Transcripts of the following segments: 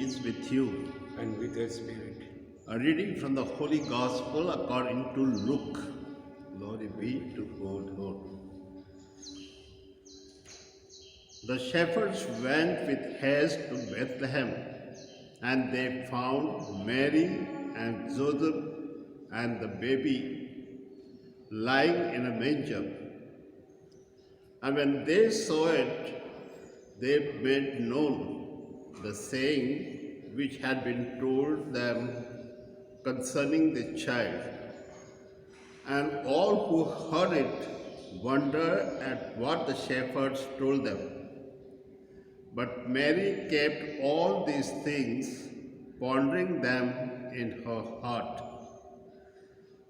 is with you. and with your spirit. A reading from the Holy Gospel according to Luke. Glory be to God. The shepherds went with haste to Bethlehem, and they found Mary and Joseph and the baby lying in a manger. And when they saw it, they made known the saying which had been told them concerning the child. And all who heard it wondered at what the shepherds told them. But Mary kept all these things, pondering them in her heart.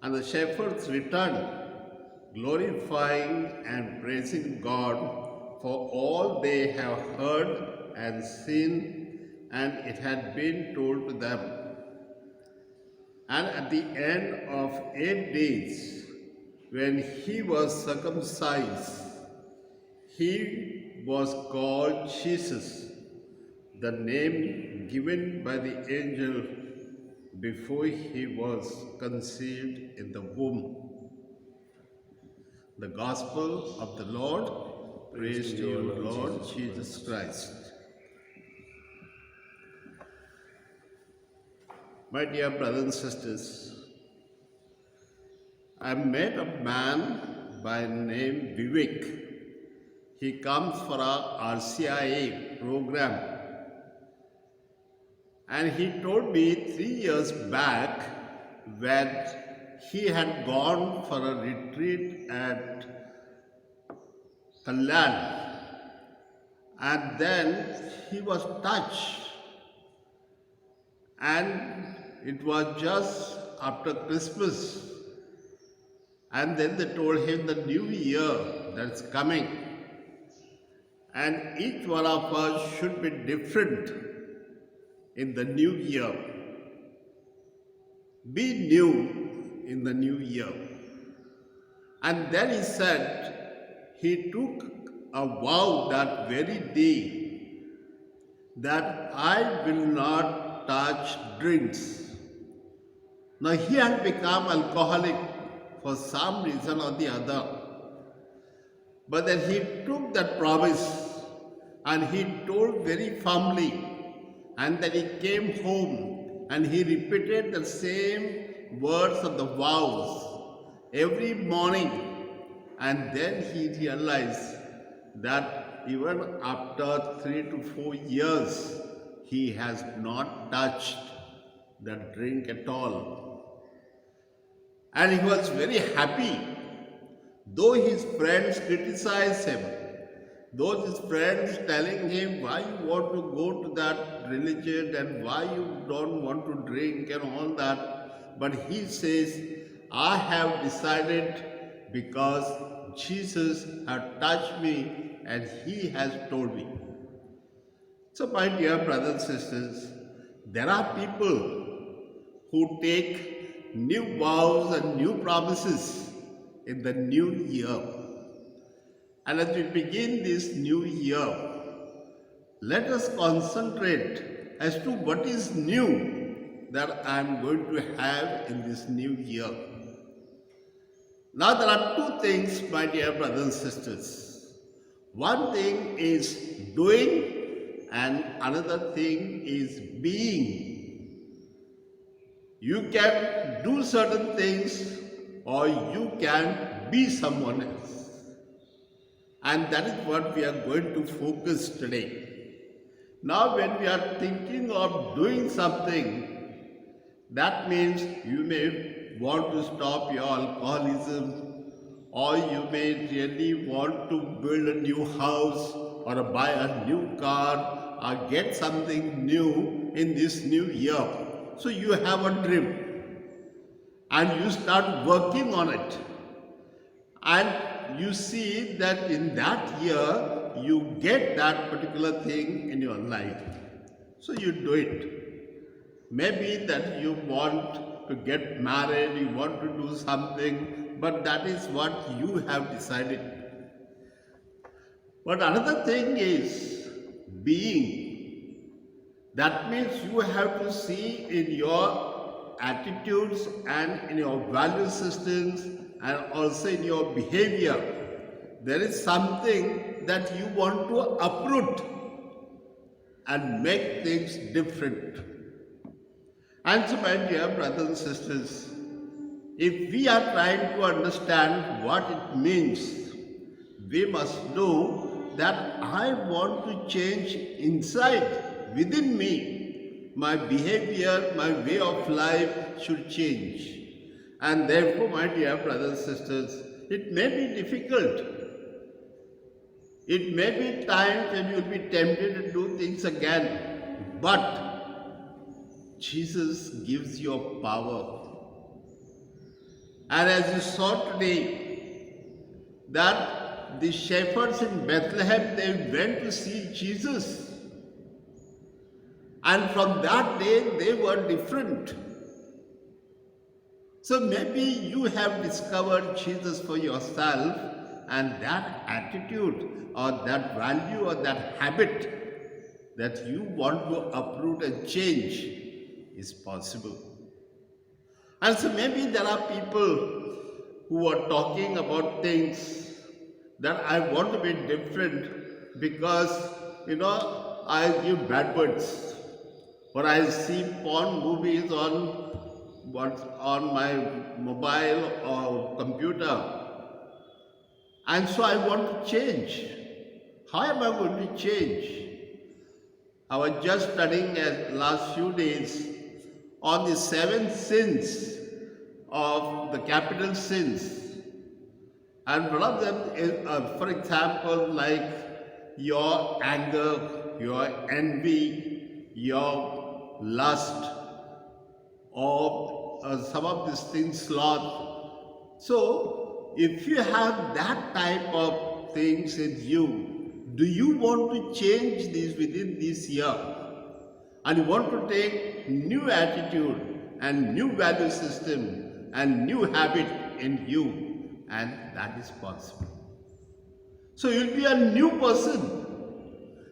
And the shepherds returned, glorifying and praising God for all they have heard and seen, and it had been told to them. And at the end of 8 days, when he was circumcised, he was called Jesus, the name given by the angel before he was conceived in the womb. The Gospel of the Lord. Praise to you, Lord Jesus Christ. My dear brothers and sisters, I met a man by name Vivek. He comes for our RCIA program, and he told me 3 years back when he had gone for a retreat at Kalyan, and then he was touched, and it was just after Christmas, and then they told him the new year that's coming, and each one of us should be different in the new year. Be new in the new year. And then he said he took a vow that very day that I will not touch drinks. Now he had become alcoholic for some reason or the other. But then he took that promise and he told very firmly, and then he came home and he repeated the same words of the vows every morning. And then he realized that even after 3 to 4 years, he has not touched the drink at all. And he was very happy. Though his friends criticized him, though his friends telling him why you want to go to that religion and why you don't want to drink and all that, but he says, I have decided because Jesus has touched me and he has told me. So my dear brothers and sisters, there are people who take new vows and new promises in the new year. And as we begin this new year, let us concentrate as to what is new that I am going to have in this new year. Now there are two things, my dear brothers and sisters. One thing is doing and another thing is being. You can do certain things or you can be someone else. And that is what we are going to focus today. Now when we are thinking of doing something, that means you may want to stop your alcoholism, or you may really want to build a new house or buy a new car or get something new in this new year. So you have a dream and you start working on it. And you see that in that year, you get that particular thing in your life. So you do it. Maybe that you want to get married, you want to do something, but that is what you have decided. But another thing is being. That means you have to see in your attitudes and in your value systems and also in your behavior, there is something that you want to uproot and make things different. And so, my dear brothers and sisters, if we are trying to understand what it means, we must know that I want to change inside, within me. My behavior, my way of life should change. And therefore, my dear brothers and sisters, it may be difficult. It may be times when you will be tempted to do things again, but Jesus gives you a power. And as you saw today, that the shepherds in Bethlehem, they went to see Jesus. And from that day, they were different. So maybe you have discovered Jesus for yourself, and that attitude or that value or that habit that you want to uproot and change is possible. And so maybe there are people who are talking about things that I want to be different because, I give bad words, or I see porn movies on my mobile or computer. And so I want to change. How am I going to change? I was just studying last few days on the 7 sins of the capital sins. And one of them is, for example, like your anger, your envy, your lust, or some of these things, sloth. So, if you have that type of things in you, do you want to change these within this year? And you want to take new attitude and new value system and new habit in you, and that is possible. So you'll be a new person.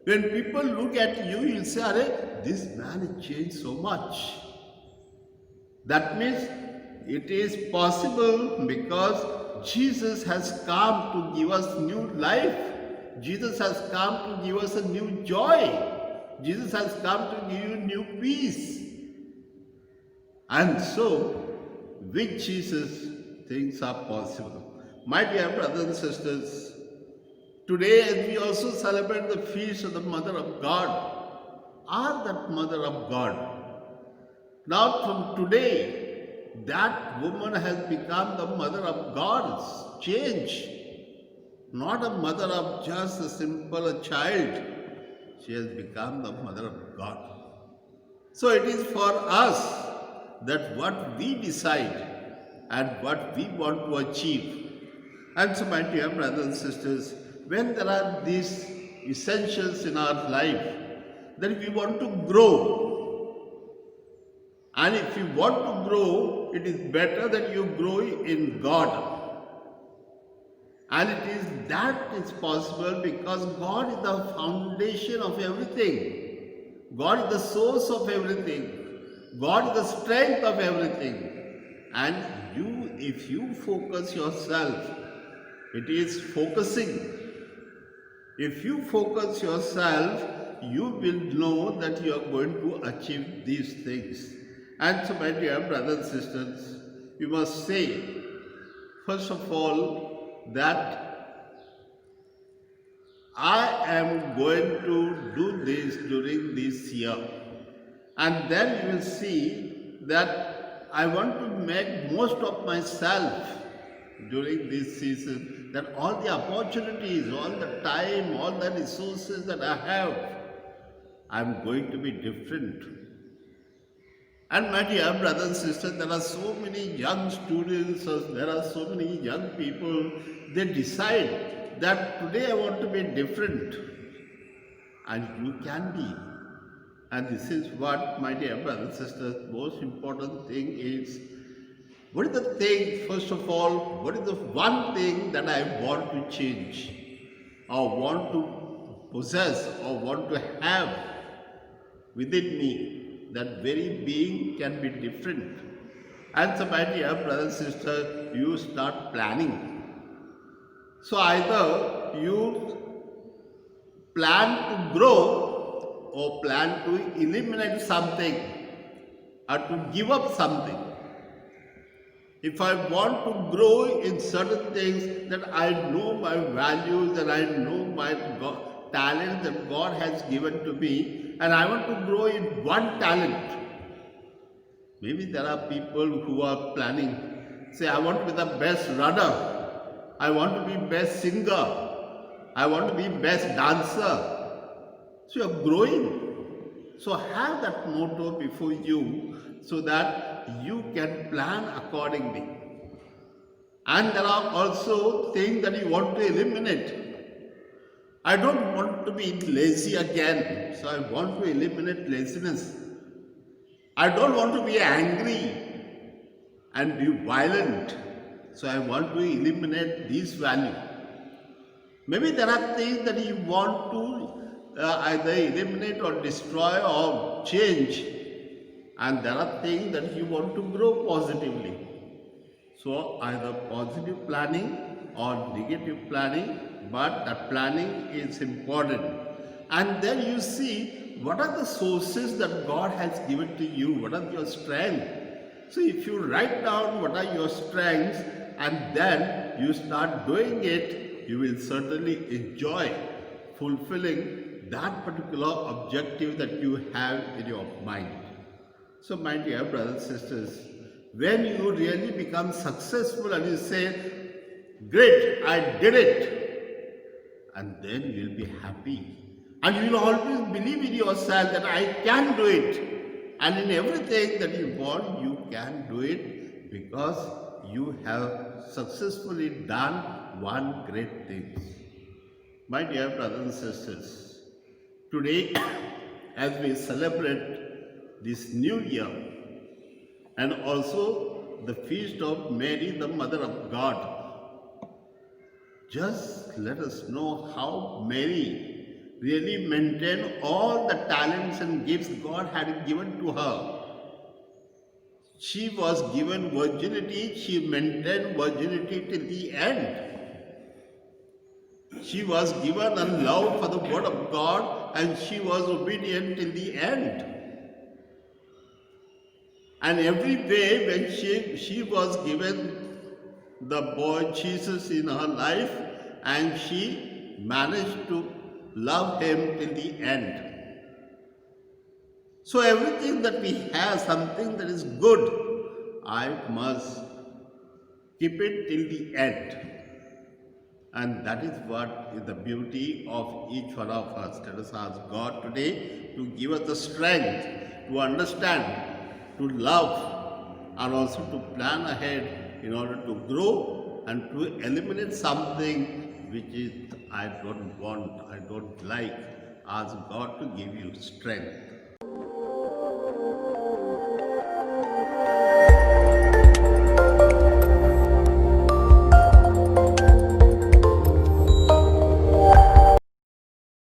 When people look at you, you'll say, "Arey, this man has changed so much." That means it is possible because Jesus has come to give us new life. Jesus has come to give us a new joy. Jesus has come to give you new peace. And so, with Jesus, things are possible. My dear brothers and sisters, today as we also celebrate the feast of the Mother of God, are that Mother of God. Now from today, that woman has become the mother of God's change. Not a mother of just a simple child. She has become the mother of God. So it is for us that what we decide and what we want to achieve. And so my dear brothers and sisters, when there are these essentials in our life, then we want to grow. And if you want to grow, it is better that you grow in God. And it is that is possible because God is the foundation of everything. God is the source of everything. God is the strength of everything. And if you focus yourself, it is focusing. If you focus yourself, you will know that you are going to achieve these things. And so, my dear brothers and sisters, you must say, first of all, that I am going to do this during this year. And then you will see that I want to make most of myself during this season, that all the opportunities, all the time, all the resources that I have, I am going to be different. And my dear brothers and sisters, there are so many young students, there are so many young people, they decide that today I want to be different. And you can be. And this is what, my dear brothers and sisters, most important thing is, what is the thing, first of all, what is the one thing that I want to change, or want to possess, or want to have? within me. That very being can be different. And so, my dear brother, sister, you start planning. So either you plan to grow or plan to eliminate something or to give up something. If I want to grow in certain things, that I know my values and I know my talent that God has given to me, and I want to grow in one talent. Maybe there are people who are planning, say, I want to be the best runner, I want to be best singer, I want to be best dancer. So you are growing. So have that motto before you so that you can plan accordingly. And there are also things that you want to eliminate. I don't want to be lazy again, so I want to eliminate laziness. I don't want to be angry and be violent, so I want to eliminate this value. Maybe there are things that you want to either eliminate or destroy or change, and there are things that you want to grow positively. So either positive planning or negative planning, but the planning is important. And then you see what are the sources that God has given to you, what are your strengths. So if you write down what are your strengths and then you start doing it, you will certainly enjoy fulfilling that particular objective that you have in your mind. So my dear brothers and sisters, when you really become successful and you say, great, I did it, and then you will be happy. And you will always believe in yourself that I can do it. And in everything that you want, you can do it because you have successfully done one great thing. My dear brothers and sisters, today as we celebrate this new year and also the feast of Mary, the Mother of God, just let us know how Mary really maintained all the talents and gifts God had given to her. She was given virginity, she maintained virginity till the end. She was given a love for the word of God and she was obedient till the end. And every way when she was given the boy Jesus in her life and she managed to love him till the end. So everything that we have, something that is good, I must keep it till the end. And that is what is the beauty of each one of us. Let us ask God today to give us the strength to understand, to love, and also to plan ahead in order to grow and to eliminate something which is I don't want, I don't like. Ask God to give you strength.